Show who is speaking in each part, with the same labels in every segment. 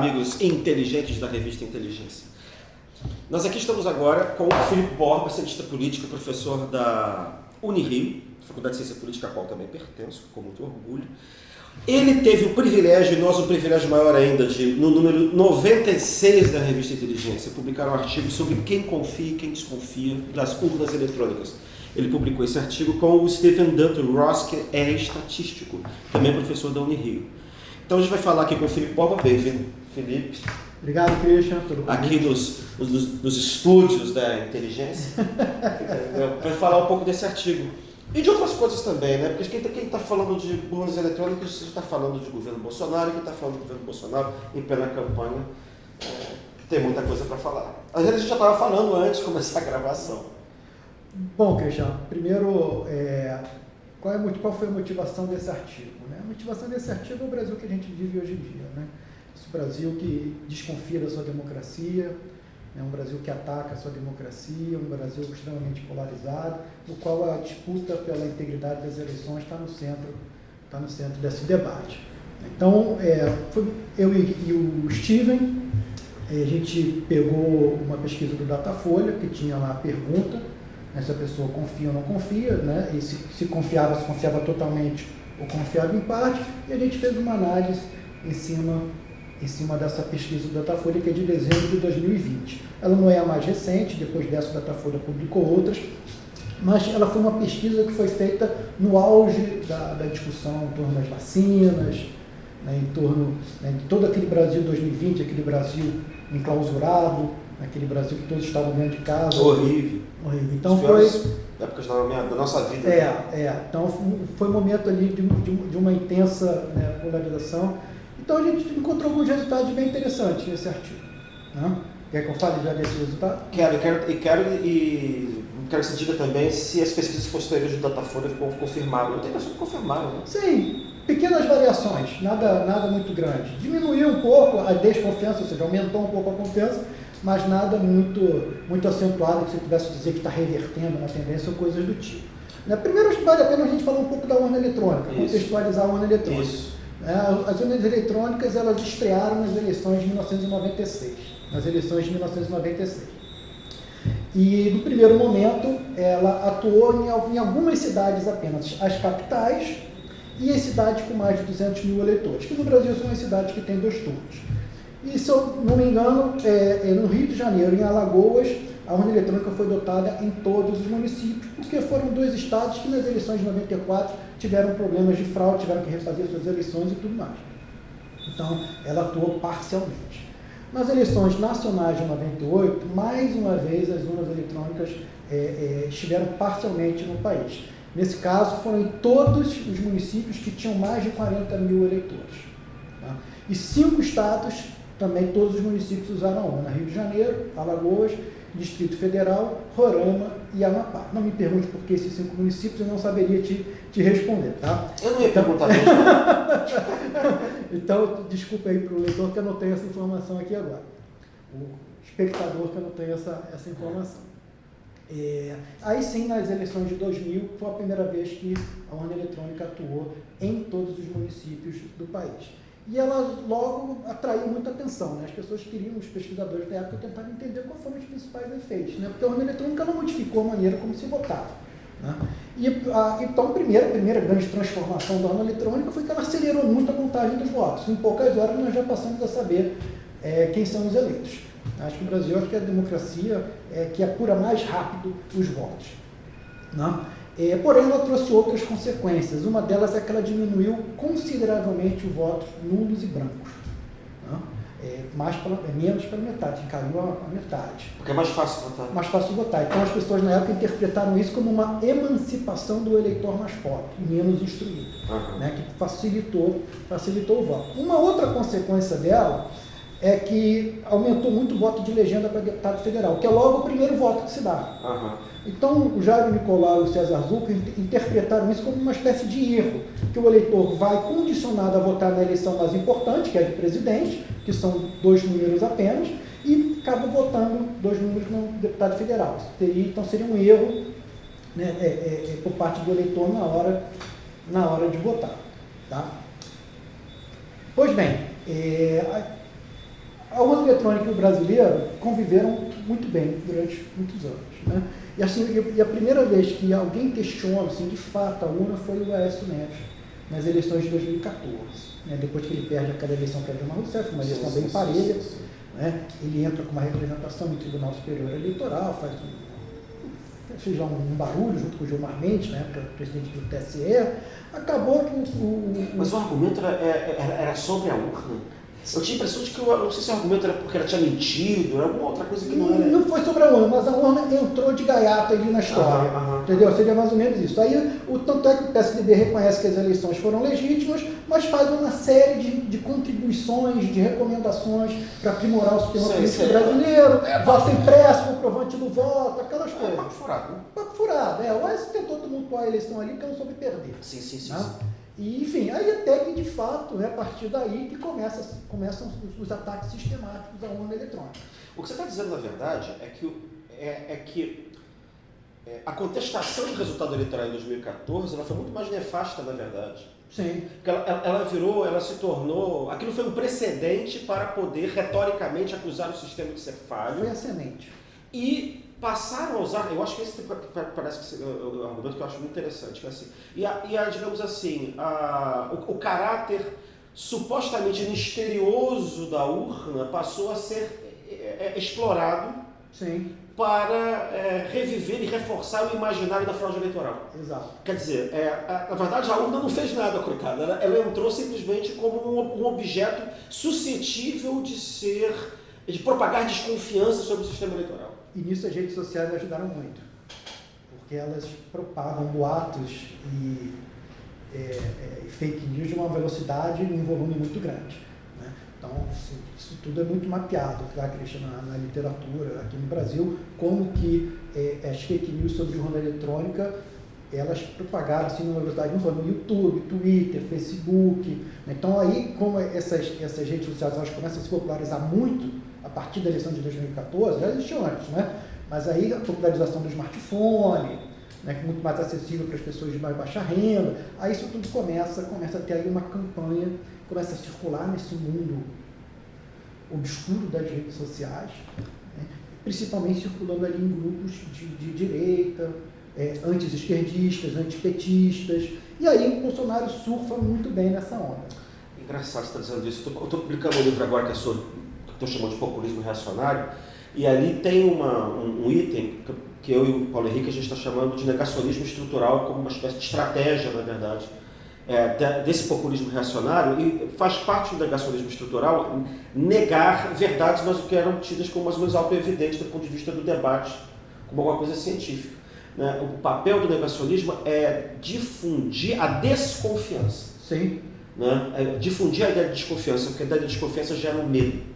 Speaker 1: amigos inteligentes da revista Inteligência. Nós aqui estamos agora com o Filipe Borba, cientista político, professor da Unirio, Faculdade de Ciência Política, a qual também pertenço, com muito orgulho. Ele teve o privilégio, e nós um privilégio maior ainda, de, no número 96 da revista Inteligência, publicar um artigo sobre quem confia e quem desconfia das urnas eletrônicas. Ele publicou esse artigo com o Stephen Dutton Ross, que é estatístico, também professor da Unirio. Então a gente vai falar aqui com o Filipe Borba. Bem-vindo, Filipe.
Speaker 2: Obrigado, Christian.
Speaker 1: Aqui nos estúdios da Inteligência, para falar um pouco desse artigo. E de outras coisas também, né? Porque quem está falando de urnas eletrônicas está falando de governo Bolsonaro, quem está falando do governo Bolsonaro em plena campanha, tem muita coisa para falar. Às vezes a gente já estava falando antes de começar a gravação.
Speaker 2: Bom, Christian, primeiro, qual foi a motivação desse artigo? Né? A motivação desse artigo é o Brasil que a gente vive hoje em dia, né? Esse Brasil que desconfia da sua democracia, é um Brasil que ataca a sua democracia, um Brasil extremamente polarizado, no qual a disputa pela integridade das eleições está no centro desse debate. Então, eu e o Steven, a gente pegou uma pesquisa do Datafolha, que tinha lá a pergunta, né, se a pessoa confia ou não confia, né, e se confiava totalmente ou confiava em parte, e a gente fez uma análise em cima dessa pesquisa do Datafolha, que é de dezembro de 2020. Ela não é a mais recente, depois dessa o Datafolha publicou outras, mas ela foi uma pesquisa que foi feita no auge da discussão em torno das vacinas, né, em torno, né, de todo aquele Brasil 2020, aquele Brasil enclausurado, aquele Brasil que todos estavam dentro de casa.
Speaker 1: Horrível.
Speaker 2: Então foi
Speaker 1: épocas da nossa vida.
Speaker 2: Então foi um momento ali de uma intensa, né, polarização. Então a gente encontrou alguns resultados bem interessantes nesse artigo. Né? Quer que eu fale já desse resultado?
Speaker 1: Quero que você diga também se as pesquisas posteriores do Datafolha confirmaram. Não tem pessoas que confirmaram, né?
Speaker 2: Sim, pequenas variações, nada muito grande. Diminuiu um pouco a desconfiança, ou seja, aumentou um pouco a confiança, mas nada muito acentuado que você pudesse dizer que está revertendo na tendência ou coisas do tipo. Né? Primeiro, vale a pena a gente falar um pouco da urna eletrônica, contextualizar a urna eletrônica.
Speaker 1: Isso.
Speaker 2: As urnas eletrônicas, elas estrearam nas eleições de 1996. E, no primeiro momento, ela atuou em algumas cidades apenas, as capitais e as cidades com mais de 200 mil eleitores, que no Brasil são as cidades que têm 2 turnos. E, se eu não me engano, no Rio de Janeiro, em Alagoas, a urna eletrônica foi adotada em todos os municípios, porque foram 2 estados que nas eleições de 94 tiveram problemas de fraude, tiveram que refazer suas eleições e tudo mais. Então, ela atuou parcialmente. Nas eleições nacionais de 98, mais uma vez, as urnas eletrônicas estiveram parcialmente no país. Nesse caso, foram em todos os municípios que tinham mais de 40 mil eleitores. Tá? E 5 estados, também todos os municípios usaram a urna. Rio de Janeiro, Alagoas, Distrito Federal, Roraima e Amapá. Não me pergunte por que esses 5 municípios, eu não saberia te responder, tá?
Speaker 1: Eu não ia perguntar mesmo.
Speaker 2: Então, desculpa aí para o leitor que eu não tenho essa informação aqui agora. O espectador que eu não tenho essa informação. Aí sim, nas eleições de 2000, foi a primeira vez que a urna eletrônica atuou em todos os municípios do país. E ela logo atraiu muita atenção, né? As pessoas queriam, os pesquisadores da época, tentaram entender quais foram os principais efeitos, né? Porque a urna eletrônica não modificou a maneira como se votava. Né? Então, a primeira grande transformação da urna eletrônica foi que ela acelerou muito a contagem dos votos. Em poucas horas nós já passamos a saber quem são os eleitos. Acho que o Brasil é a democracia que apura mais rápido os votos. Né? Porém, ela trouxe outras consequências. Uma delas é que ela diminuiu consideravelmente os votos nulos e brancos. Né? Menos pela metade, caiu a metade.
Speaker 1: Porque é mais fácil votar.
Speaker 2: Mais fácil de votar. Então, as pessoas na época interpretaram isso como uma emancipação do eleitor mais pobre, menos instruído, né? Que facilitou o voto. Uma outra consequência dela é que aumentou muito o voto de legenda para deputado federal, que é logo o primeiro voto que se dá. Então, o Jairo Nicolau e o César Zucker interpretaram isso como uma espécie de erro, que o eleitor vai condicionado a votar na eleição mais importante, que é a de presidente, que são 2 números apenas, e acaba votando 2 números no deputado federal. Então, seria um erro, né, por parte do eleitor na hora de votar. Tá? Pois bem, A urna eletrônica e o brasileiro conviveram muito bem durante muitos anos, né? E, assim, e a primeira vez que alguém questionou, assim, de fato, a urna foi o Aécio Neves, nas eleições de 2014. Né? Depois que ele perde aquela eleição para Dilma Rousseff, uma eleição bem parelha, né? Ele entra com uma representação no Tribunal Superior Eleitoral, fez lá um barulho junto com o Gilmar Mendes, né, presidente do TSE. Acabou que
Speaker 1: Mas o argumento era sobre a urna? Eu tinha a impressão de que, não sei se o argumento era porque ela tinha mentido, era alguma outra coisa que não era...
Speaker 2: Não foi sobre a urna, mas a urna entrou de gaiato ali na história, entendeu? Seria mais ou menos isso. Aí, tanto é que o PSDB reconhece que as eleições foram legítimas, mas faz uma série de contribuições, de recomendações para aprimorar o sistema político brasileiro, voto impresso, comprovante do voto, aquelas coisas.
Speaker 1: Papo furado, né?
Speaker 2: Papo furado, O Aécio tentou tumultuar a eleição ali porque não soube perder.
Speaker 1: Sim.
Speaker 2: E, enfim, aí até que, de fato, é a partir daí que começam os ataques sistemáticos à urna eletrônica.
Speaker 1: O que você está dizendo, na verdade, é que a contestação do resultado eleitoral em 2014 ela foi muito mais nefasta, na verdade.
Speaker 2: Sim.
Speaker 1: Porque ela se tornou... Aquilo foi um precedente para poder, retoricamente, acusar o sistema de ser falho.
Speaker 2: Foi a semente.
Speaker 1: E passaram a usar, eu acho que esse parece que é um argumento que eu acho muito interessante, que é assim, digamos assim, o caráter supostamente misterioso da urna passou a ser explorado.
Speaker 2: Sim.
Speaker 1: Para reviver e reforçar o imaginário da fraude eleitoral.
Speaker 2: Exato.
Speaker 1: Quer dizer, na verdade a urna não fez nada, coitada, ela entrou simplesmente como um objeto suscetível de propagar desconfiança sobre o sistema eleitoral.
Speaker 2: E nisso as redes sociais ajudaram muito, porque elas propagam boatos e fake news de uma velocidade e um volume muito grande. Né? Então, isso tudo é muito mapeado, tá, Christian, na literatura aqui no Brasil, como que as fake news sobre urna eletrônica, elas propagaram assim, numa velocidade, não só no YouTube, Twitter, Facebook. Né? Então, aí, como essas redes sociais elas começam a se popularizar muito, a partir da eleição de 2014, já existiu antes, né? Mas aí a popularização do smartphone, né, que é muito mais acessível para as pessoas de mais baixa renda, aí isso tudo começa a ter aí uma campanha, começa a circular nesse mundo obscuro das redes sociais, né, principalmente circulando ali em grupos de direita, anti-esquerdistas, antipetistas, e aí o Bolsonaro surfa muito bem nessa onda.
Speaker 1: Engraçado você estar dizendo isso. Eu estou publicando um livro agora que estou chamando de populismo reacionário, e ali tem um item que eu e o Paulo Henrique a gente está chamando de negacionismo estrutural, como uma espécie de estratégia, na verdade, desse populismo reacionário, e faz parte do negacionismo estrutural negar verdades, mas o que eram tidas como mais ou menos auto-evidentes do ponto de vista do debate, como alguma coisa científica. Né? O papel do negacionismo é difundir a desconfiança.
Speaker 2: Sim.
Speaker 1: Né? Difundir a ideia de desconfiança, porque a ideia de desconfiança gera um medo.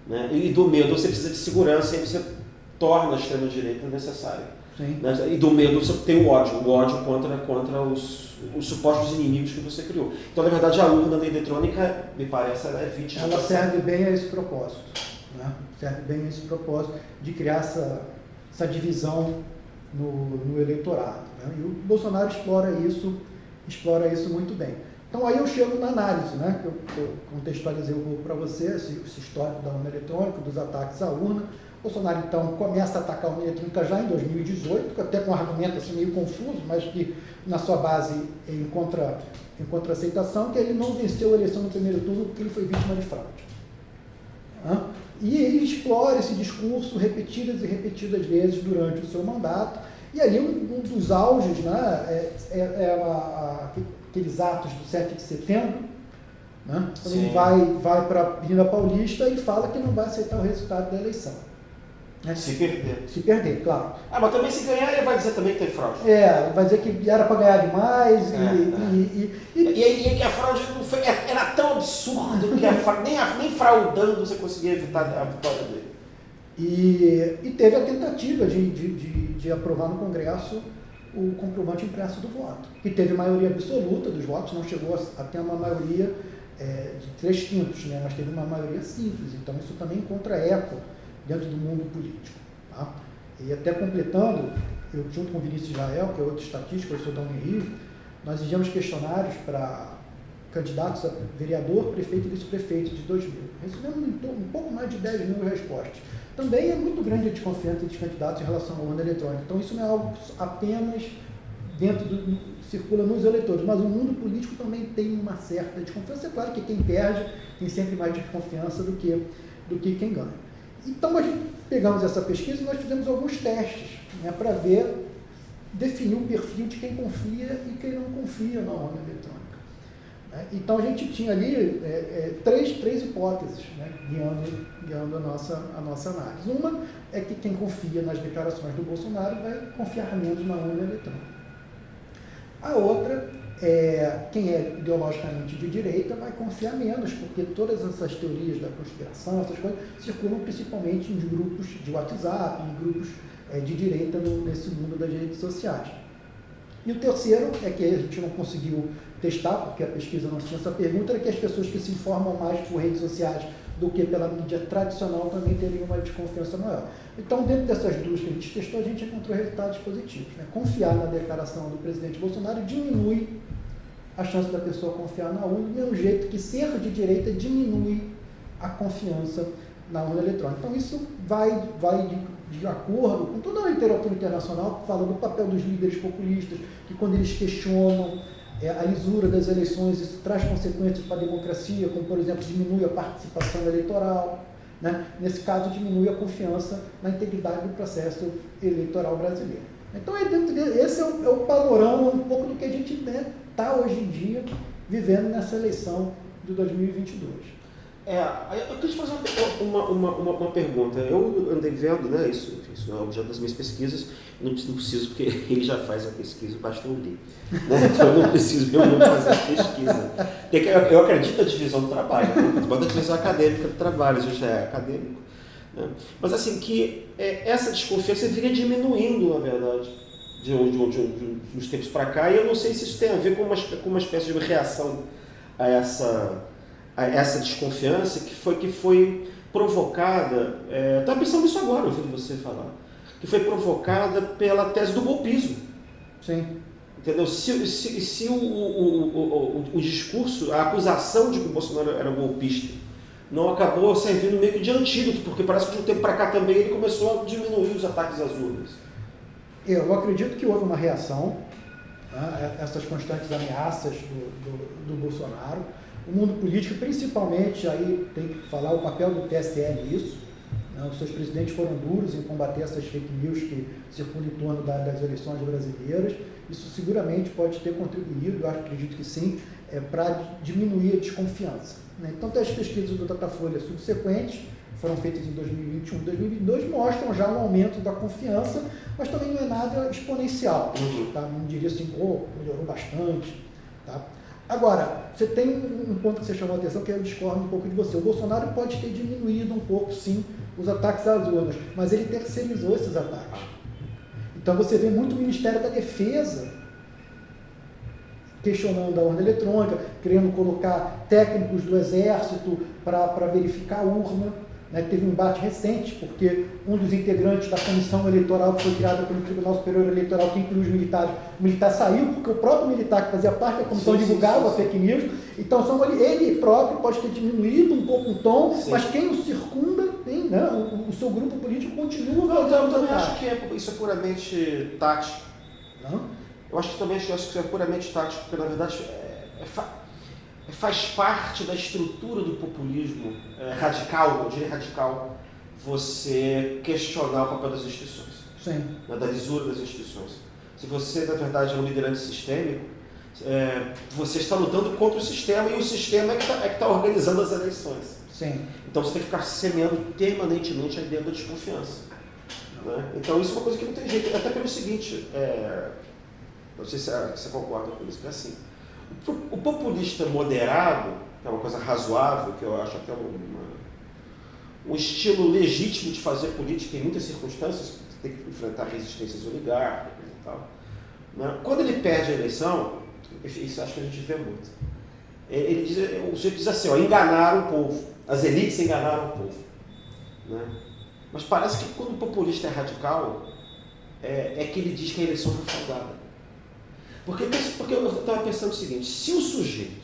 Speaker 1: Né? E do medo você precisa de segurança, e você torna a extrema-direita necessária. Né? E do medo você tem o ódio contra os supostos inimigos que você criou. Então, na verdade, a urna eletrônica, me parece, ela é vítima.
Speaker 2: Ela serve bem a esse propósito. Né? Serve bem a esse propósito de criar essa divisão no eleitorado. Né? E o Bolsonaro explora isso muito bem. Então aí eu chego na análise, né, que eu contextualizei um pouco para você, esse histórico da urna eletrônica, dos ataques à urna. O Bolsonaro então começa a atacar a urna eletrônica já em 2018, até com um argumento assim, meio confuso, mas que na sua base encontra aceitação, que ele não venceu a eleição no primeiro turno porque ele foi vítima de fraude. E ele explora esse discurso repetidas e repetidas vezes durante o seu mandato, e ali um dos auges, né, aqueles atos do 7 de setembro, né? Quando ele vai para a Avenida Paulista e fala que não vai aceitar o resultado da eleição. Né?
Speaker 1: Se perder.
Speaker 2: Se perder, claro.
Speaker 1: Mas também se ganhar, ele vai dizer também que tem fraude.
Speaker 2: Vai dizer que era para ganhar demais.
Speaker 1: E que a fraude não foi, era tão absurdo que nem fraudando você conseguia evitar a vitória dele.
Speaker 2: E teve a tentativa de aprovar no Congresso o comprovante impresso do voto, que teve maioria absoluta dos votos, não chegou a ter uma maioria de 3/5, né, mas teve uma maioria simples, então isso também encontra eco dentro do mundo político. Tá? E até completando, eu junto com o Vinícius Israel, que é outro estatístico, professor da Unirio, nós enviamos questionários para candidatos a vereador, prefeito e vice-prefeito de 2000. Recebemos um pouco mais de 10 mil respostas. Também é muito grande a desconfiança dos candidatos em relação à urna eletrônica. Então, isso não é algo apenas circula nos eleitores, mas o mundo político também tem uma certa desconfiança. É claro que quem perde tem sempre mais desconfiança do que quem ganha. Então, nós pegamos essa pesquisa e nós fizemos alguns testes, né, para definir o perfil de quem confia e quem não confia na urna eletrônica. Então, a gente tinha ali três hipóteses, né, guiando a nossa análise. Uma é que quem confia nas declarações do Bolsonaro vai confiar menos na urna eletrônica. A outra é quem é ideologicamente de direita vai confiar menos, porque todas essas teorias da conspiração, essas coisas, circulam principalmente em grupos de WhatsApp, em grupos de direita nesse mundo das redes sociais. E o terceiro é que a gente não conseguiu testar, porque a pesquisa não tinha essa pergunta, era que as pessoas que se informam mais por redes sociais do que pela mídia tradicional também teriam uma desconfiança maior. Então, dentro dessas duas que a gente testou, a gente encontrou resultados positivos, né? Confiar na declaração do presidente Bolsonaro diminui a chance da pessoa confiar na urna, do mesmo jeito que ser de direita diminui a confiança na urna eletrônica. Então, isso vai de acordo com toda a literatura internacional que fala do papel dos líderes populistas, que quando eles questionam a lisura das eleições, isso traz consequências para a democracia, como, por exemplo, diminui a participação eleitoral, né? Nesse caso, diminui a confiança na integridade do processo eleitoral brasileiro. Então, esse é o panorama um pouco do que a gente está hoje em dia vivendo nessa eleição de 2022.
Speaker 1: Eu queria te fazer uma pergunta. Eu andei vendo, né, isso é objeto das minhas pesquisas, não preciso, porque ele já faz a pesquisa, basta eu ler. Né? Então eu não preciso eu mesmo fazer a pesquisa. Eu acredito na divisão do trabalho, né? Da divisão acadêmica do trabalho, isso já é acadêmico. Né? Mas assim, que essa desconfiança viria diminuindo, na verdade, de uns tempos para cá, e eu não sei se isso tem a ver com uma espécie de reação a essa desconfiança que foi provocada, estava pensando nisso agora, ouvindo você falar, que foi provocada pela tese do golpismo.
Speaker 2: Sim.
Speaker 1: Entendeu? Se o discurso, a acusação de que o Bolsonaro era golpista, não acabou servindo meio que de antídoto, porque parece que de um tempo para cá também ele começou a diminuir os ataques às urnas. Eu acredito que houve uma reação a essas constantes ameaças do Bolsonaro. O mundo político, principalmente, aí tem que falar o papel do TSE nisso. Os seus presidentes foram duros em combater essas fake news que circulam em torno das eleições brasileiras. Isso seguramente pode ter contribuído, eu acredito que sim, para diminuir a desconfiança. Então, as pesquisas do Datafolha subsequentes, foram feitas em 2021 e 2022, mostram já um aumento da confiança, mas também não é nada exponencial. Tá? Não diria assim, melhorou bastante. Tá? Agora, você tem um ponto que você chamou a atenção, que eu discordo um pouco de você. O Bolsonaro pode ter diminuído um pouco, sim, os ataques às urnas, mas ele terceirizou esses ataques. Então você vê muito o Ministério da Defesa questionando a urna eletrônica, querendo colocar técnicos do Exército para verificar a urna. Teve um embate recente, porque um dos integrantes da comissão eleitoral que foi criada pelo Tribunal Superior Eleitoral, que inclui os militares, o militar saiu porque o próprio militar que fazia parte da comissão divulgava fake news. Então, ele próprio pode ter diminuído um pouco o tom, mas quem o circunda, o seu grupo político continua fazendo. Eu também acho que isso é puramente tático. Não? Eu acho que isso é puramente tático, porque, na verdade, faz parte da estrutura do populismo radical, eu diria radical, você questionar o papel das instituições. Sim. Da lisura das instituições. Se você, na verdade, é um liderante sistêmico, você está lutando contra o sistema, e o sistema é que está organizando as eleições. Sim. Então você tem que ficar semeando permanentemente a ideia da desconfiança. Né? Então isso é uma coisa que não tem jeito, até pelo seguinte, não sei se você concorda com isso, que é assim, o populista moderado, que é uma coisa razoável, que eu acho até um estilo legítimo de fazer política em muitas circunstâncias, você tem que enfrentar resistências oligárquicas e tal. Né? Quando ele perde a eleição, isso acho que a gente vê muito. O sujeito diz assim, enganaram o povo, as elites enganaram o povo. Né? Mas parece que quando o populista é radical, é que ele diz que a eleição foi fraudada. Porque eu estava pensando o seguinte, se o sujeito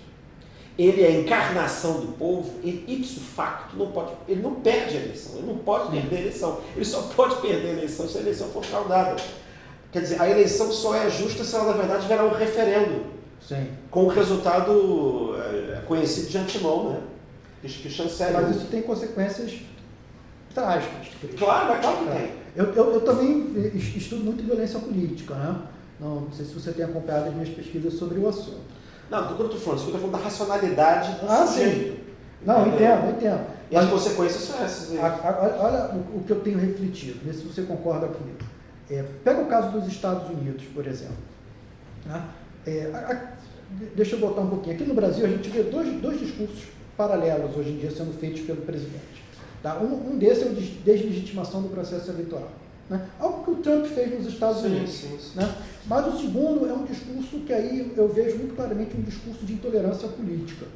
Speaker 1: ele é a encarnação do povo, e ipso facto ele não perde a eleição, ele não pode perder a eleição, ele só pode perder a eleição se a eleição for fraudada. Quer dizer, a eleição só é justa se ela, na verdade, virar um referendo, com o resultado conhecido de antemão, né? Que chancela.
Speaker 2: Mas isso tem consequências trágicas.
Speaker 1: Claro que tem.
Speaker 2: Eu também estudo muito violência política, né? Não sei se você tem acompanhado as minhas pesquisas sobre o assunto.
Speaker 1: Não, do que eu estou falando, eu estou falando da racionalidade do sujeito.
Speaker 2: Sim. Não, entendo.
Speaker 1: E as consequências são essas aí.
Speaker 2: Olha o que eu tenho refletido, vê se você concorda comigo. Pega o caso dos Estados Unidos, por exemplo. Né? Deixa eu voltar um pouquinho. Aqui no Brasil a gente vê dois discursos paralelos hoje em dia sendo feitos pelo presidente. Tá? Um desses é o de deslegitimação do processo eleitoral. Né? Algo que o Trump fez nos Estados Unidos. Sim. Né? Mas o segundo é um discurso que aí eu vejo muito claramente um discurso de intolerância política.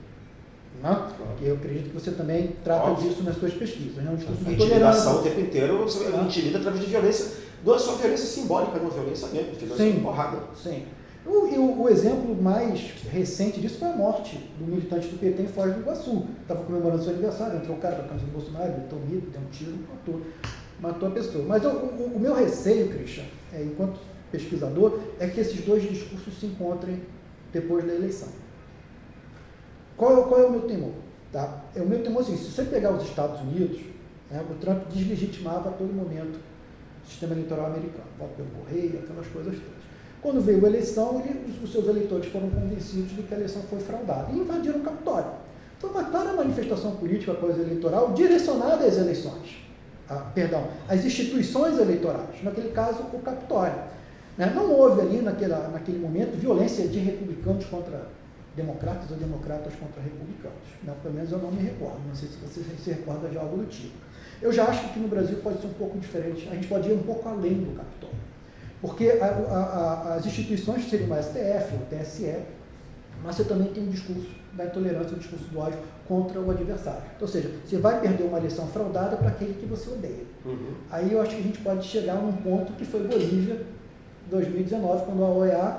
Speaker 2: Né? Claro. Eu acredito que você também trata disso nas suas pesquisas. Né? Um discurso de
Speaker 1: intimidação o tempo inteiro, você intimida através de violência, não é só violência simbólica, não, violência mesmo, violência porrada.
Speaker 2: Sim. O exemplo mais recente disso foi a morte do militante do PT em Foz do Iguaçu. Estava comemorando seu aniversário, entrou um cara para a casa do Bolsonaro, botou um deu um tiro, matou a pessoa. Mas o meu receio, Christian, enquanto pesquisador, é que esses dois discursos se encontrem depois da eleição. Qual é o meu temor? Tá? O meu temor é assim, se você pegar os Estados Unidos, né, o Trump deslegitimava a todo momento o sistema eleitoral americano, voto pelo correio, aquelas coisas todas. Quando veio a eleição, os seus eleitores foram convencidos de que a eleição foi fraudada e invadiram o Capitólio. Foi uma clara manifestação política pós-eleitoral direcionada às eleições. Às instituições eleitorais, naquele caso, o Capitólio. Né? Não houve ali, naquele momento, violência de republicanos contra democratas ou democratas contra republicanos. Né? Pelo menos eu não me recordo, não sei se você se recorda de algo do tipo. Eu já acho que no Brasil pode ser um pouco diferente, a gente pode ir um pouco além do Capitólio. Porque as instituições seriam o STF, o TSE, mas você também tem um discurso da intolerância, um discurso do ódio contra o adversário. Então, ou seja, você vai perder uma eleição fraudada para aquele que você odeia. Uhum. Aí eu acho que a gente pode chegar num ponto que foi Bolívia, 2019, quando a OEA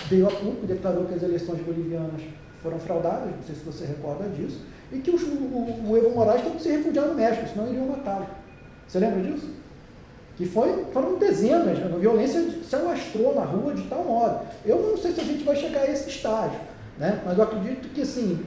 Speaker 2: veio a público e declarou que as eleições bolivianas foram fraudadas, não sei se você recorda disso, e que o Evo Morales teve que se refugiar no México, senão iriam matá-lo. Você lembra disso? Que foram dezenas, a violência se alastrou na rua de tal modo. Eu não sei se a gente vai chegar a esse estágio, né? Mas eu acredito que, assim,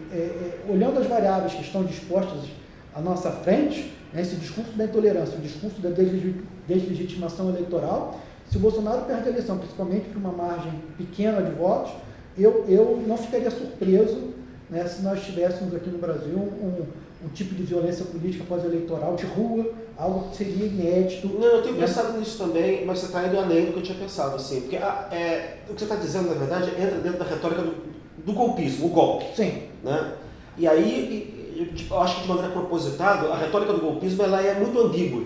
Speaker 2: olhando as variáveis que estão dispostas à nossa frente, né, esse discurso da intolerância, o discurso da deslegitimação eleitoral, se o Bolsonaro perde a eleição, principalmente por uma margem pequena de votos, eu não ficaria surpreso, né, se nós tivéssemos aqui no Brasil um tipo de violência política pós-eleitoral de rua, algo que seria inédito.
Speaker 1: Não, eu tenho pensado nisso também, mas você está indo além do que eu tinha pensado, assim, porque o que você está dizendo, na verdade, entra dentro da retórica do golpismo, o golpe.
Speaker 2: Sim.
Speaker 1: Né? E aí, eu acho que de maneira propositada, a retórica do golpismo ela é muito ambígua.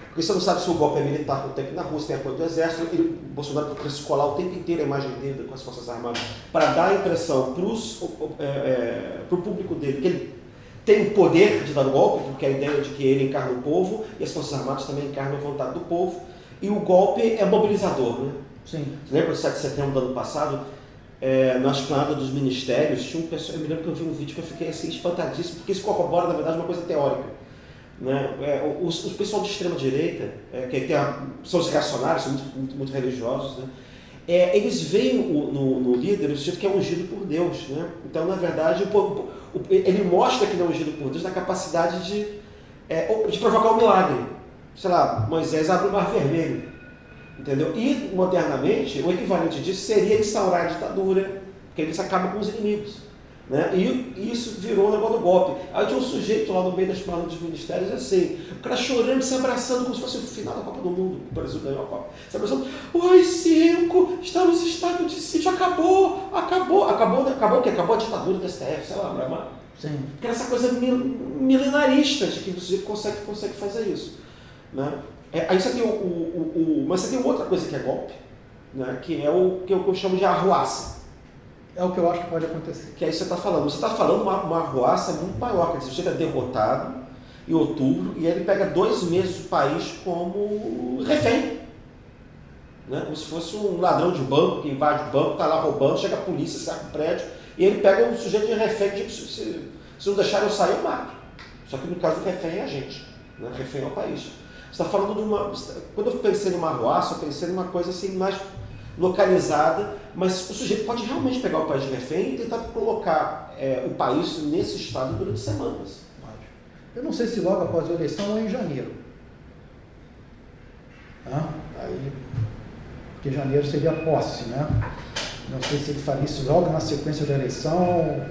Speaker 1: Porque você não sabe se o golpe é militar, não tem que ir na Rússia, tem apoio do exército, o Bolsonaro procura se colar o tempo inteiro a imagem dele com as Forças Armadas, para dar a impressão para o público dele que ele tem o poder de dar o golpe, porque a ideia de que ele encarna o povo, e as Forças Armadas também encarnam a vontade do povo, e o golpe é mobilizador. Né?
Speaker 2: Sim.
Speaker 1: Você lembra do 7 de setembro do ano passado? Na esplanada dos ministérios, tinha um pessoal, eu me lembro que eu vi um vídeo que eu fiquei assim, espantadíssimo, porque isso corrobora, na verdade, uma coisa teórica. Né? O pessoal de extrema-direita, são os reacionários, são muito religiosos, né? Eles veem no líder o sujeito que é ungido por Deus. Né? Então, na verdade, ele mostra que ele é ungido por Deus na capacidade de provocar um milagre. Sei lá, Moisés abre o mar vermelho. Entendeu? E, modernamente, o equivalente disso seria instaurar a ditadura, porque eles acabam com os inimigos. Né? E isso virou um negócio do golpe. Aí tinha um sujeito lá no meio das palavras dos ministérios, assim, o cara chorando, se abraçando como se fosse o final da Copa do Mundo. O Brasil ganhou a Copa. Se abraçando, oi, 5, estamos em estado de sítio, acabou o quê? Acabou a ditadura do STF, sei lá, Brahma.
Speaker 2: Sim.
Speaker 1: Porque essa coisa milenarista de que você consegue fazer isso. Né? Aí você tem mas você tem outra coisa que é golpe, né? Que é o que eu chamo de arruaça.
Speaker 2: É o que eu acho que pode acontecer.
Speaker 1: Que aí você está falando. Você está falando uma arruaça muito maior. Quer dizer, você é derrotado em outubro e ele pega 2 meses o país como refém. Né? Como se fosse um ladrão de banco que invade o banco, está lá roubando, chega a polícia, sai do prédio E ele pega um sujeito de refém, tipo, se não deixar eu sair, eu mato. Só que no caso do refém é a gente, né? O refém é o país. Você está falando de uma... Quando eu pensei numa arruaça, eu pensei numa coisa assim mais localizada, mas o sujeito pode realmente pegar o país de refém e tentar colocar o país nesse estado durante semanas.
Speaker 2: Eu não sei se logo após a eleição ou em janeiro. Aí, porque janeiro seria a posse, né? Não sei se ele faria isso logo na sequência da eleição.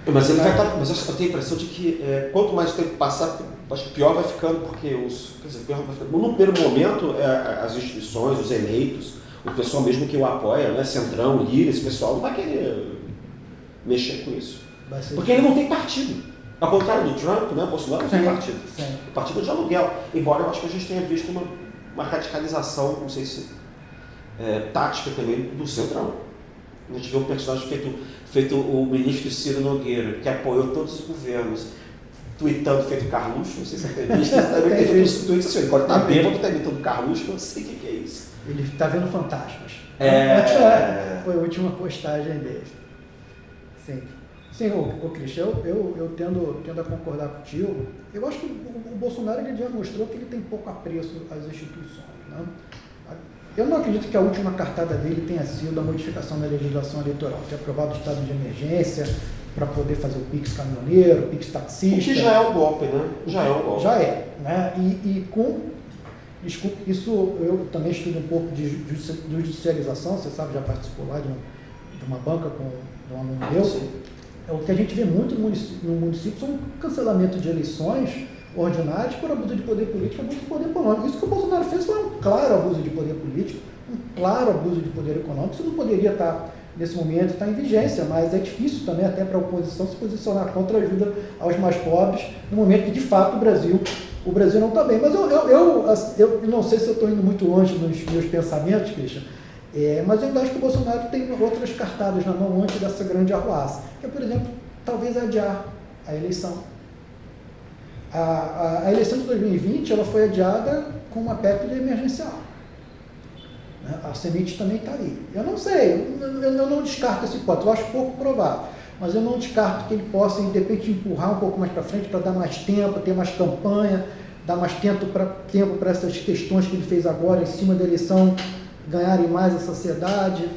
Speaker 1: Mas ele vai estar. Mas eu tenho a impressão de que quanto mais o tempo passar, acho que pior vai ficando, porque pior vai ficando. No primeiro momento, as instituições, os eleitos, o pessoal mesmo que o apoia, né, Centrão, Lira, esse pessoal não vai querer mexer com isso. Porque ele não tem partido. Ao contrário do Trump, né, Bolsonaro não tem partido.
Speaker 2: Sim.
Speaker 1: O partido é de aluguel. Embora eu acho que a gente tenha visto uma radicalização, não sei se tática também, do Centrão. A gente vê um personagem feito o ministro Ciro Nogueira, que apoiou todos os governos, tweetando feito Carluxo, não sei se você tem visto, também tem feito os tweets assim, ele pode estar bêbado, está imitando Carluxo, não sei o que é isso.
Speaker 2: Ele está vendo fantasmas. Foi a última postagem dele. Sim, o Cristian, eu tendo a concordar contigo. Eu acho que o Bolsonaro ele já mostrou que ele tem pouco apreço às instituições, né? Eu não acredito que a última cartada dele tenha sido a modificação da legislação eleitoral, ter aprovado o estado de emergência para poder fazer o Pix caminhoneiro, o Pix taxista.
Speaker 1: O que já é um golpe, né? Já é,
Speaker 2: né? Desculpe, isso eu também estudo um pouco de judicialização, você sabe, já participou lá de uma banca com um aluno meu.
Speaker 1: Sim.
Speaker 2: O que a gente vê muito no município são cancelamento de eleições ordinárias por abuso de poder político, abuso de poder econômico. Isso que o Bolsonaro fez foi um claro abuso de poder político, um claro abuso de poder econômico. Isso não poderia estar, nesse momento, estar em vigência, mas é difícil também até para a oposição se posicionar contra a ajuda aos mais pobres, no momento que, de fato, o Brasil não está bem. Mas eu não sei se eu estou indo muito longe nos meus pensamentos, Christian, mas eu ainda acho que o Bolsonaro tem outras cartadas na mão antes dessa grande arruaça, que é, por exemplo, talvez adiar a eleição. A eleição de 2020 ela foi adiada com uma PEC emergencial. Né? A semente também está aí. Eu não sei, eu não descarto essa hipótese, eu acho pouco provável, mas eu não descarto que ele possa, de repente, empurrar um pouco mais para frente para dar mais tempo, ter mais campanha, dar mais tempo para essas questões que ele fez agora em cima da eleição ganharem mais a sociedade.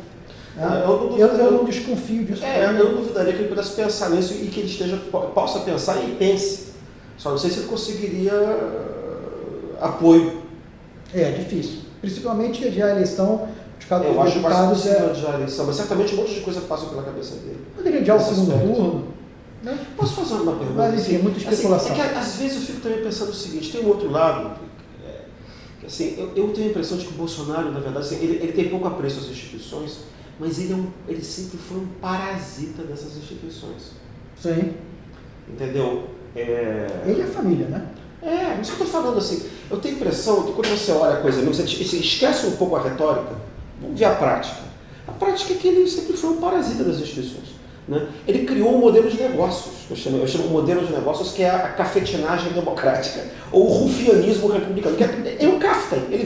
Speaker 2: Eu não desconfio disso.
Speaker 1: Eu não duvidaria que ele pudesse pensar nisso e que ele possa pensar e pense. Só não sei se ele conseguiria apoio.
Speaker 2: É difícil. Principalmente que adiar a eleição de cada
Speaker 1: eu acho mais possível adiar a eleição, mas certamente um monte de coisa passa pela cabeça dele.
Speaker 2: Poderia adiar o segundo turno? Né?
Speaker 1: Posso fazer uma pergunta?
Speaker 2: Mas enfim, muita especulação.
Speaker 1: Assim, às vezes eu fico também pensando o seguinte, tem um outro lado, assim, eu tenho a impressão de que o Bolsonaro, na verdade, assim, ele tem pouco apreço às instituições, mas ele sempre foi um parasita dessas instituições.
Speaker 2: Sim.
Speaker 1: Entendeu?
Speaker 2: Ele é família, né?
Speaker 1: Mas eu estou falando assim, eu tenho a impressão que quando você olha a coisa mesmo, você esquece um pouco a retórica, vamos ver a prática. A prática é que ele sempre foi um parasita das instituições. Né? Ele criou um modelo de negócios, eu chamo um modelo de negócios que é a cafetinagem democrática, ou o rufianismo republicano, que é o Kafka, ele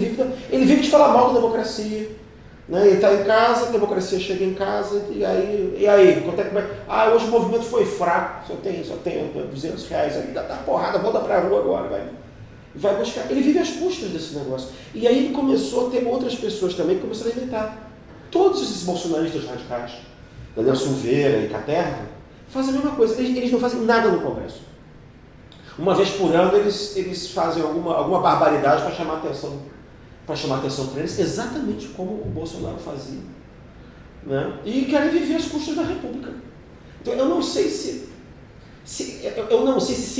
Speaker 1: vive de falar mal da democracia. Né? Ele está em casa, a democracia chega em casa, e aí quanto é que vai? Hoje o movimento foi fraco, só tem R$200 ali, dá porrada, volta para a rua agora, vai buscar. Ele vive às custas desse negócio. E aí ele começou a ter outras pessoas também que começaram a imitar. Todos esses bolsonaristas radicais, Daniel Silveira e Caterva, fazem a mesma coisa, eles não fazem nada no Congresso. Uma vez por ano eles fazem alguma barbaridade para chamar atenção para eles, exatamente como o Bolsonaro fazia. Né? E querem viver às custas da República. Então eu não sei se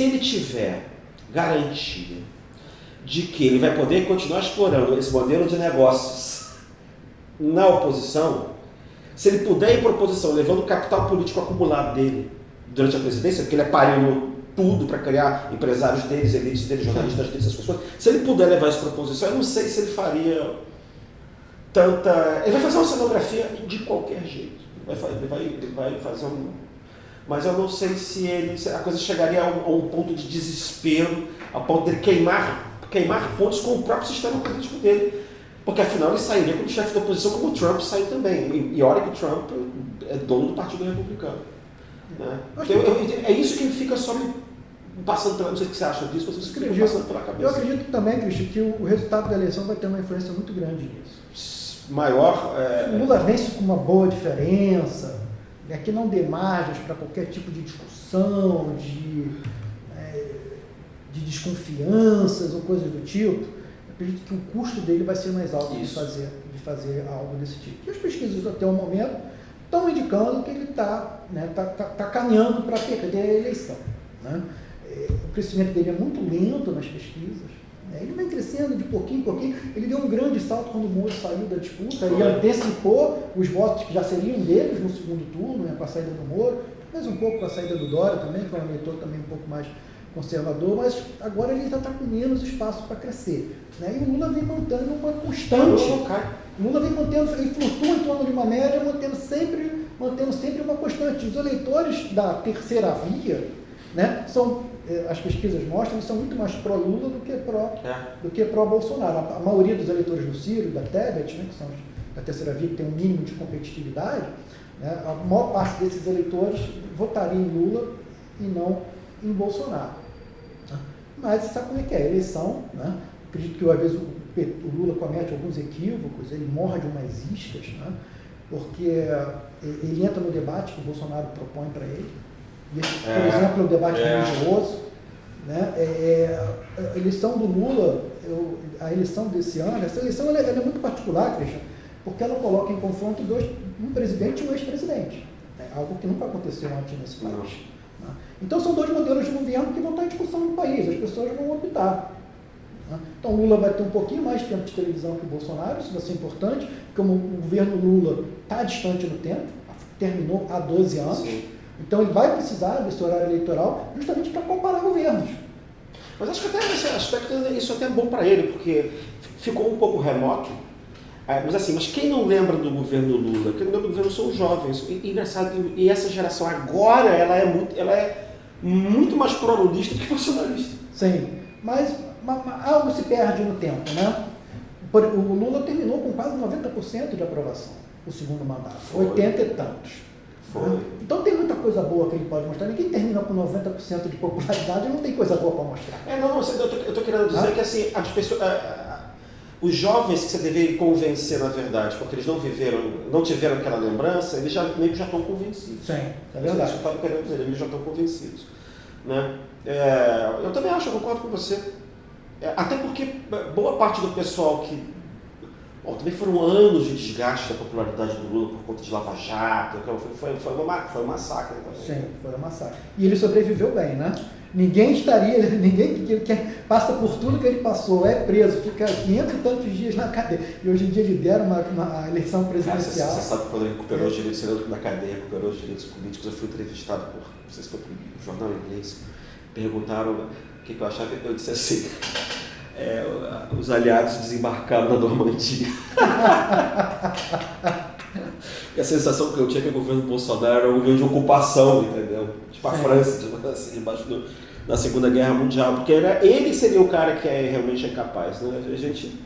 Speaker 1: ele tiver garantia de que ele vai poder continuar explorando esse modelo de negócios na oposição, se ele puder ir para a oposição, levando o capital político acumulado dele durante a presidência, porque ele apariu tudo para criar empresários deles, elites deles, jornalistas deles, essas pessoas. Se ele puder levar isso para a oposição, eu não sei se ele faria tanta... Ele vai fazer uma cenografia de qualquer jeito. Ele vai fazer Mas eu não sei se a coisa chegaria a um ponto de desespero, a ponto de ele queimar pontos com o próprio sistema político dele. Porque afinal ele sairia como chefe da oposição, como o Trump saiu também. E olha que o Trump é dono do Partido Republicano. Né? Então, é isso que fica só me passando pela... Não sei o que você acha disso, mas isso fica passando pela cabeça.
Speaker 2: Eu acredito também, Cristian, que o resultado da eleição vai ter uma influência muito grande nisso.
Speaker 1: Maior...
Speaker 2: O Lula vence com uma boa diferença, que não dê margens para qualquer tipo de discussão, de desconfianças ou coisas do tipo. Eu acredito que o custo dele vai ser mais alto de fazer algo desse tipo. E as pesquisas até o momento estão indicando que ele está caminhando para perder a eleição. Né? O crescimento dele é muito lento nas pesquisas. Né? Ele vem crescendo de pouquinho em pouquinho. Ele deu um grande salto quando o Moro saiu da disputa e antecipou os votos que já seriam deles no segundo turno, né, com a saída do Moro, mas um pouco com a saída do Dória também, que é um eleitor também um pouco mais conservador, mas agora ele já está com menos espaço para crescer. Né? E o Lula vem mantendo uma constante. O Lula vem mantendo, ele flutua em torno de uma média, mantendo sempre uma constante. Os eleitores da terceira via, né, as pesquisas mostram que são muito mais pró-Lula do que pró-Bolsonaro. A maioria dos eleitores do Ciro, da Tebet, né, que são da terceira via, que tem um mínimo de competitividade, né, a maior parte desses eleitores votaria em Lula e não em Bolsonaro. Mas sabe como é que é? A eleição, né? Acredito que às vezes o Lula comete alguns equívocos, ele morde umas iscas, né? Porque ele entra no debate que o Bolsonaro propõe para ele. E esse, por exemplo, é o debate religioso. Né? A eleição do Lula, a eleição desse ano, essa eleição ela é muito particular, Cristian, porque ela coloca em confronto um presidente e um ex-presidente. Né? Algo que nunca aconteceu antes nesse país. Então são dois modelos de governo que vão estar em discussão no país, as pessoas vão optar. Então Lula vai ter um pouquinho mais de tempo de televisão que o Bolsonaro, isso vai ser importante, porque o governo Lula está distante no tempo, terminou há 12 anos, sim. Então ele vai precisar desse horário eleitoral justamente para comparar governos.
Speaker 1: Mas acho que até nesse aspecto isso até é bom para ele, porque ficou um pouco remoto. Mas quem não lembra do governo Lula? Quem não lembra do governo são os jovens. Engraçado, e essa geração agora, ela é muito mais pró-lulista do que bolsonarista.
Speaker 2: Sim, mas algo se perde no tempo, né? O Lula terminou com quase 90% de aprovação, o segundo mandato, 80 e tantos.
Speaker 1: Foi.
Speaker 2: Então tem muita coisa boa que ele pode mostrar. Ninguém termina com 90% de popularidade e não tem coisa boa para mostrar.
Speaker 1: Eu estou querendo dizer que assim, as pessoas... Os jovens que você deveria convencer, na verdade, porque eles não tiveram aquela lembrança, eles meio que já estão convencidos.
Speaker 2: Sim, é verdade.
Speaker 1: Eu estava querendo dizer, eles já estão convencidos. Né? Eu também acho, eu concordo com você. Até porque boa parte do pessoal que... também foram anos de desgaste da popularidade do Lula por conta de Lava Jato, foi um massacre também.
Speaker 2: Sim, foi um massacre. E ele sobreviveu bem, né? Ninguém que passa por tudo que ele passou, é preso, fica 500 e tantos dias na cadeia. E hoje em dia lidera uma eleição presidencial.
Speaker 1: Você sabe que quando ele recuperou os direitos, na cadeia, recuperou os direitos políticos, eu fui entrevistado não sei se foi por um jornal inglês, perguntaram o que eu achava, eu disse assim, os aliados desembarcaram na Normandia. E a sensação que eu tinha que o governo Bolsonaro era um governo de ocupação, entendeu? Tipo a França, debaixo da Segunda Guerra Mundial, porque ele seria o cara que realmente é capaz. Né? A gente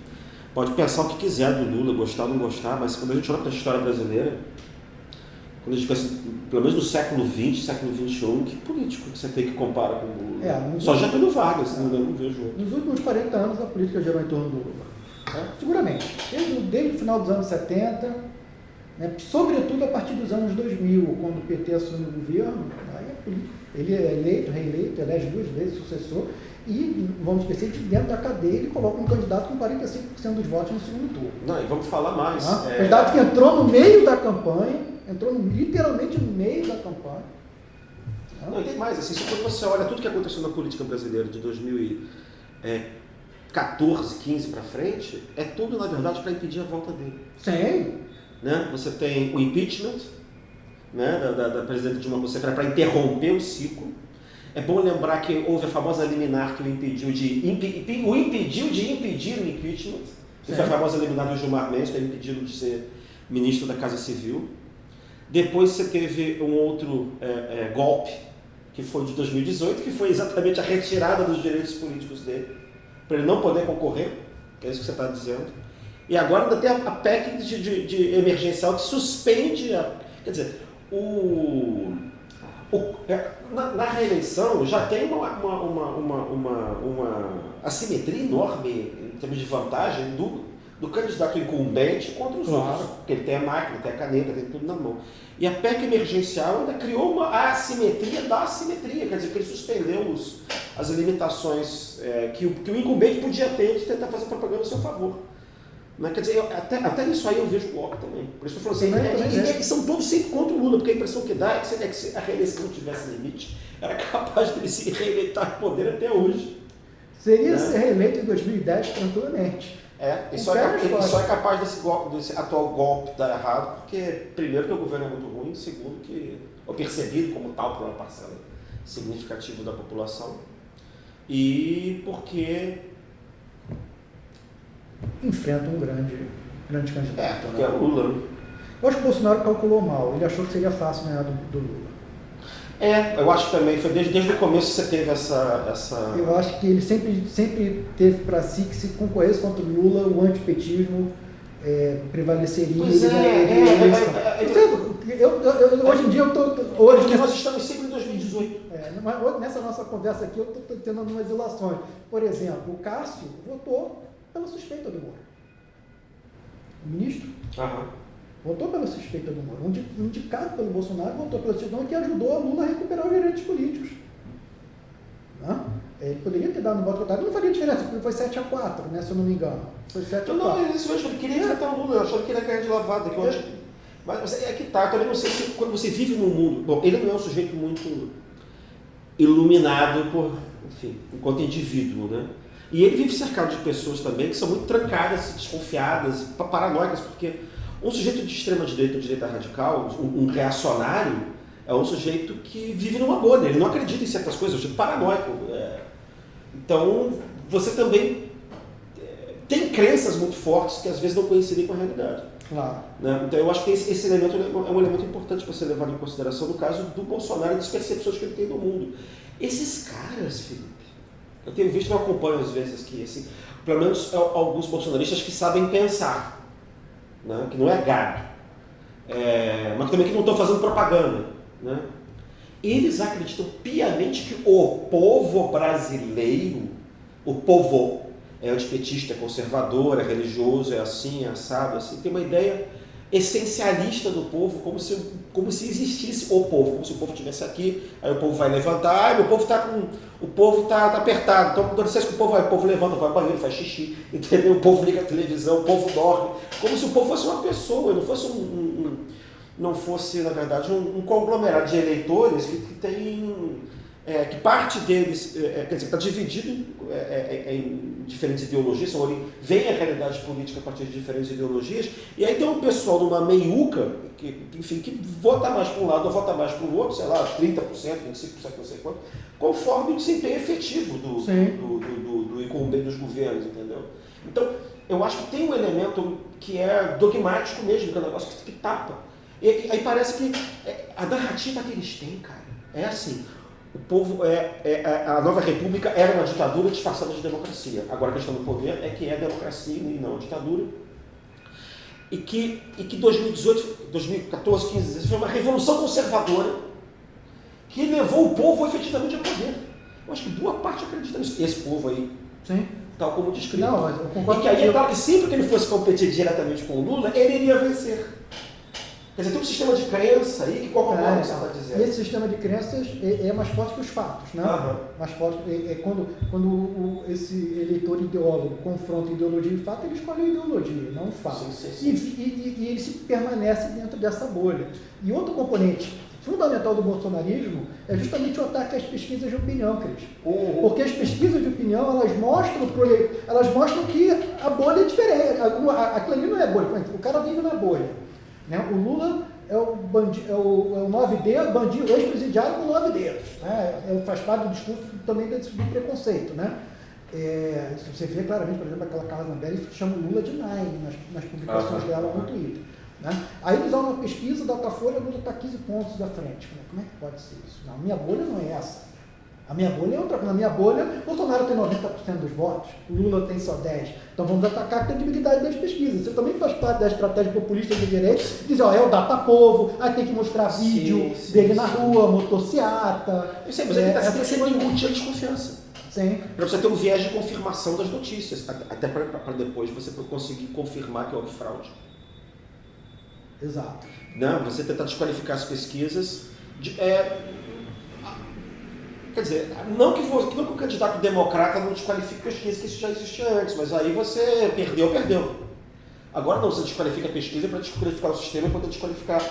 Speaker 1: pode pensar o que quiser do Lula, gostar ou não gostar, mas quando a gente olha para a história brasileira, quando a gente pensa, pelo menos no século XX, século XXI, que político que você tem que comparar com o Lula? Só Getúlio Vargas, eu não vejo outro.
Speaker 2: Nos últimos 40 anos a política girou em torno do Lula. Seguramente. Desde o final dos anos 70, né, sobretudo a partir dos anos 2000, quando o PT assume o governo, aí ele é eleito, reeleito, elege 2 vezes sucessor, e, vamos esquecer, que dentro da cadeia ele coloca um candidato com 45% dos votos no segundo turno.
Speaker 1: Não, e vamos falar mais.
Speaker 2: Candidato que entrou no meio da campanha, literalmente no meio da campanha.
Speaker 1: Não, e tem mais, assim, quando você olha tudo que aconteceu na política brasileira de 2014, 15 para frente, é tudo, na verdade, para impedir a volta dele.
Speaker 2: Sim.
Speaker 1: Né? Você tem o impeachment, né, da presidenta Dilma Rousseff, para interromper o ciclo. É bom lembrar que houve a famosa liminar que o impediu de impedir o impeachment, que foi a famosa liminar do Gilmar Mendes, que era impedido de ser ministro da Casa Civil. Depois você teve um outro golpe, que foi de 2018, que foi exatamente a retirada dos direitos políticos dele, para ele não poder concorrer, que é isso que você está dizendo. E agora ainda tem a PEC de emergencial que suspende, quer dizer, o Na reeleição já tem uma assimetria enorme em termos de vantagem do candidato incumbente contra os outros. Porque ele tem a máquina, tem a caneta, tem tudo na mão. E a PEC emergencial ainda criou a assimetria da assimetria, quer dizer, que ele suspendeu as limitações que o incumbente podia ter de tentar fazer propaganda a seu favor. Né? Quer dizer, até nisso aí eu vejo golpe também. Por isso que eu falo assim, são todos sempre contra o Lula, porque a impressão que dá é que se a reeleição não tivesse limite, era capaz de ele se reeleitar no poder até hoje.
Speaker 2: Seria ser reeleito em 2010 tranquilamente.
Speaker 1: Ele só é capaz desse atual golpe dar errado, porque, primeiro, que o governo é muito ruim, segundo, que é percebido como tal por uma parcela significativa da população, e porque
Speaker 2: enfrenta um grande candidato.
Speaker 1: Porque é o Lula.
Speaker 2: Eu acho que o Bolsonaro calculou mal, ele achou que seria fácil ganhar do Lula.
Speaker 1: Eu acho que também, foi desde o começo você teve essa...
Speaker 2: Eu acho que ele sempre teve para si que se concorresse contra o Lula, o antipetismo prevaleceria.
Speaker 1: Pois
Speaker 2: hoje em dia eu estou...
Speaker 1: Porque nós estamos sempre em 2018.
Speaker 2: Nessa nossa conversa aqui eu estou tendo algumas ilações. Por exemplo, o Cássio votou pela suspeita do Moro. O ministro votou pela suspeita do Moro. Indicado pelo Bolsonaro, votou pela suspeita que ajudou a Lula a recuperar os direitos políticos. Ele poderia ter dado um voto contrário, não faria diferença, porque foi 7-4, né, se eu não me engano. Foi 7-4.
Speaker 1: Não, isso mesmo, ele queria enfrentar o Lula, eu achava que ele ia ganhar de lavada. Mas é que tá, eu também não sei se quando você vive num mundo... Bom, ele não é um sujeito muito iluminado enquanto indivíduo, né? E ele vive cercado de pessoas também que são muito trancadas, desconfiadas, paranoicas, porque um sujeito de extrema-direita ou direita radical, um reacionário, é um sujeito que vive numa bolha, ele não acredita em certas coisas, é um sujeito paranoico. Então, você também tem crenças muito fortes que às vezes não coincidem com a realidade.
Speaker 2: Claro.
Speaker 1: Né? Então, eu acho que esse elemento é um elemento importante para ser levado em consideração no caso do Bolsonaro e das percepções que ele tem do mundo. Esses caras, Felipe, eu tenho visto, eu acompanho às vezes que, assim, pelo menos alguns bolsonaristas que sabem pensar, né? Que não é gado, mas também que não estão fazendo propaganda. Né? Eles acreditam piamente que o povo brasileiro, o povo é antipetista, é conservador, é religioso, é assim, é assado, assim, tem uma ideia essencialista do povo, como se existisse o povo, como se o povo estivesse aqui, aí o povo vai levantar, o povo está apertado, então quando você que o povo levanta, vai ao banheiro, faz xixi, entendeu? O povo liga a televisão, o povo dorme, como se o povo fosse uma pessoa, não fosse, na verdade, um conglomerado de eleitores que tem... que parte deles, quer dizer, está dividido em diferentes ideologias, vem a realidade política a partir de diferentes ideologias, e aí tem um pessoal numa meiuca, que vota mais para um lado ou vota mais para o outro, sei lá, 30%, 25%, não sei quanto, conforme o desempenho efetivo do incumbente dos governos, entendeu? Então, eu acho que tem um elemento que é dogmático mesmo, que é um negócio que tapa. E aí parece que a narrativa que eles têm, cara, é assim... O povo a nova república era uma ditadura disfarçada de democracia. Agora a questão do poder é que é democracia e não ditadura. E que 2018, 2014, 15, 16 foi uma revolução conservadora que levou o povo efetivamente ao poder. Eu acho que boa parte acredita nisso. Esse povo aí,
Speaker 2: sim,
Speaker 1: tal como descrito.
Speaker 2: Não, mas eu concordo.
Speaker 1: E que aí é claro que sempre que ele fosse competir diretamente com o Lula, ele iria vencer. Quer dizer, tem um sistema de crença aí que corrobora o que você está dizendo.
Speaker 2: E esse sistema de crenças é mais forte que os fatos, né? Mais forte quando esse eleitor ideólogo confronta ideologia e fato, ele escolhe a ideologia, não o fato. Sim. E ele se permanece dentro dessa bolha. E outro componente fundamental do bolsonarismo é justamente o ataque às pesquisas de opinião, Cris. Porque as pesquisas de opinião, elas mostram que a bolha é diferente. Aquilo ali não é bolha, o cara vive na bolha. Né? O Lula é o 9D, bandido, ex-presidiário com 9 dedos. Né? Faz parte do discurso também do preconceito. Né? Você vê claramente, por exemplo, aquela Carla Zambelli que chama o Lula de Nine nas publicações dela no Twitter. Né? Aí eles vão na pesquisa, Datafolha, o Lula está 15 pontos da frente. Como é que pode ser isso? Não, minha bolha não é essa. A minha bolha é outra coisa. Na minha bolha, Bolsonaro tem 90% dos votos, Lula tem só 10%. Então vamos atacar a credibilidade das pesquisas. Isso também faz parte da estratégia populista de direita, dizer, ó, é o data-povo, aí tem que mostrar vídeo dele na rua, motociata.
Speaker 1: Eu sei, mas ele está sempre incutir a desconfiança.
Speaker 2: Sim.
Speaker 1: Para você ter um viés de confirmação das notícias, até para depois você conseguir confirmar que houve fraude.
Speaker 2: Exato.
Speaker 1: Não, você tentar desqualificar as pesquisas. Quer dizer, não que o candidato democrata não desqualifique pesquisa, que isso já existia antes, mas aí você perdeu. Agora não, você desqualifica a pesquisa para desqualificar o sistema e poder desqualificar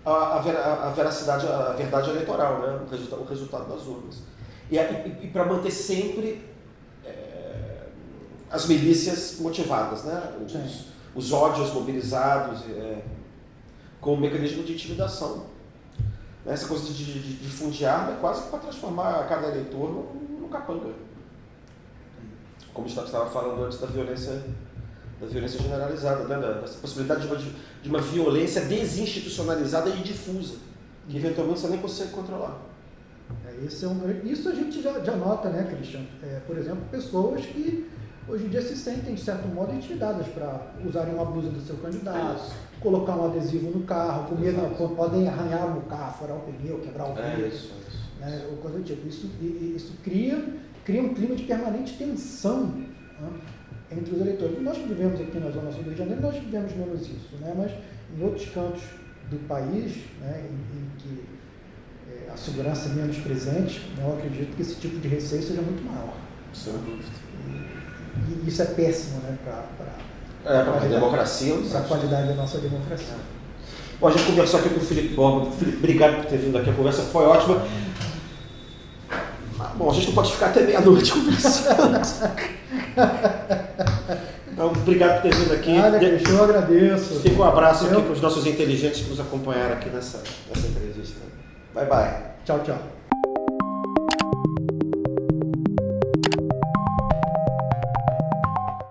Speaker 1: a veracidade, a verdade eleitoral, né? O resultado das urnas. E para manter sempre as milícias motivadas, né? Os ódios mobilizados com um mecanismo de intimidação. Essa coisa de fundiar é quase que para transformar cada eleitor num capanga. Como o Estado estava falando antes da violência generalizada, né? Dessa possibilidade de uma violência desinstitucionalizada e difusa, que eventualmente você nem consegue controlar.
Speaker 2: Isso a gente já nota, né, Christian? Por exemplo, pessoas que hoje em dia se sentem, de certo modo, intimidadas para usarem uma blusa do seu candidato, colocar um adesivo no carro, com medo, podem arranhar no carro, furar o pneu, quebrar o vidro, né, ou coisa do tipo. Isso cria um clima de permanente tensão, né, entre os eleitores. Nós que vivemos aqui na Zona Sul do Rio de Janeiro, nós vivemos menos isso, né, mas em outros cantos do país, né, em que a segurança é menos presente, eu acredito que esse tipo de receio seja muito maior.
Speaker 1: Sem dúvida.
Speaker 2: E isso é péssimo, né,
Speaker 1: para a democracia.
Speaker 2: Para a qualidade da nossa democracia.
Speaker 1: Bom, a gente conversou aqui com o Felipe Borba. Felipe, obrigado por ter vindo aqui, a conversa foi ótima. Bom, a gente não pode ficar até meia-noite conversando. Então, obrigado por ter vindo aqui.
Speaker 2: Eu agradeço.
Speaker 1: Fica um abraço aqui para os nossos inteligentes que nos acompanharam aqui nessa entrevista. Bye, bye.
Speaker 2: Tchau, tchau.